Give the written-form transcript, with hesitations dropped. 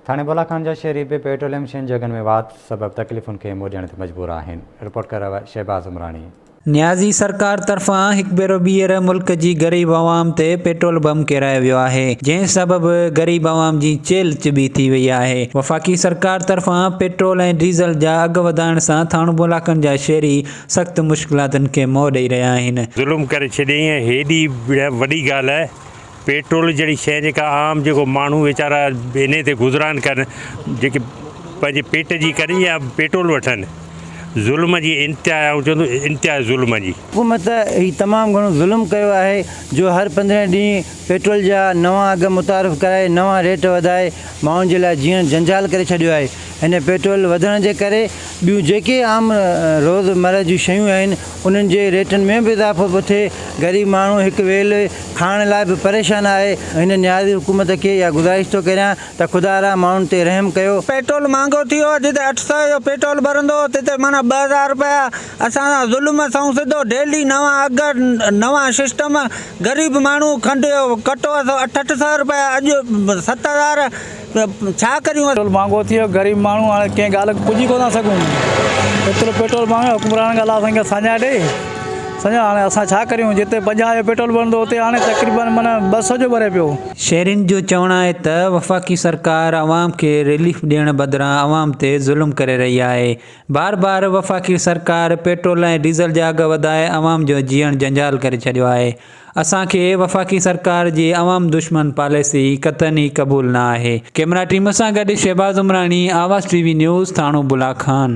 थाने बुलाखान जा शहरी बि पेट्रोलियम शयुनि जगहनि में वाद सबब तकलीफ़ुनि खे मुंहुं ॾियण ते मजबूर आहिनि। रिपोर्ट कर शहबाज़ उमरानी। न्याज़ी सरकार तरफ़ां हिकु भेरो ॿीहर मुल्क जी ग़रीब अवाम ते पेट्रोल बम किरायो वियो आहे, जंहिं सबबि ग़रीब अवाम जी चेल चिॿी थी वई आहे। वफ़ाक़ी सरकार तरफ़ां पेट्रोल ऐं डीज़ल जा अघ वधाइण सां थाणो बुलाकन जा शहरी सख़्त मुश्किलातुनि खे मुंहुं ॾेई रहिया आहिनि। ज़ुल्म करे छॾियईं, हेॾी वॾी ॻाल्हि आहे। पेट्रोल जहिड़ी शइ जेका आम जेको माण्हू वीचारा इन ते गुज़रान कनि, जेके पंहिंजे पेट जी कनि या पेट्रोल वठनि, ज़ुल्म जी इंतिहा चवंदो इंतिहा ज़ुल्म जी। हुकूमत ही तमामु घणो ज़ुल्म कयो आहे जो हर 15 ॾींहं पेट्रोल जा नवां अघ मुतारिफ़ कराए, नवां रेट वधाए माण्हुनि जे लाइ जीअं जंजाल करे छॾियो आहे। हिन पेट्रोल वधण जे करे ॿियूं जेके आम रोज़मर्रा जूं शयूं आहिनि उन्हनि जे रेटनि में बि इज़ाफ़ो पियो थिए। ग़रीब माण्हू हिकु वेल खाइण लाइ बि परेशान आहे। हिन न्याज़ी हुकूमत खे इहा गुज़ारिश थो करियां त ख़ुदा माण्हुनि ते रहम कयो। पेट्रोल महांगो थी वियो, जिते 800 जो पेट्रोल भरंदो तिते माना 2000 रुपया असां ज़ुल्म सां सिधो डेली नवां अघ, नवां सिस्टम। ग़रीब माण्हू खंडु कटो 800 रुपया, अॼु 7000। छा करियूं? पेट्रोल महांगो थी वियो, ग़रीब माण्हू हाणे कंहिं ॻाल्हि पुॼी कोन था सघूं। पेट्रोल महांगो, हुकुमरान ॻाल्हि असांखे सञाए ॾे सञा। हाणे असां छा करियूं? जिते 50 जो पेट्रोल भरंदो उते हाणे तक़रीबन माना 200 जो भरे पियो। शहरियुनि जो चवणु आहे त वफ़ाक़ी सरकार अवाम खे रिलीफ ॾियण बदिरां अवाम ते ज़ुल्म करे रही आहे। बार बार वफ़ाक़ी सरकार पेट्रोल ऐं डीज़ल जा अघ वधाए अवाम जो जीअण जंजाल करे छॾियो आहे। असांखे वफ़ाक़ी सरकार जी अवाम दुश्मन पॉलिसी क़तई क़बूल न आहे। कैमरा टीम सां गॾु शहबाज़ उमरानी, आवाज़ TV न्यूज़, थाणो बुलाखान।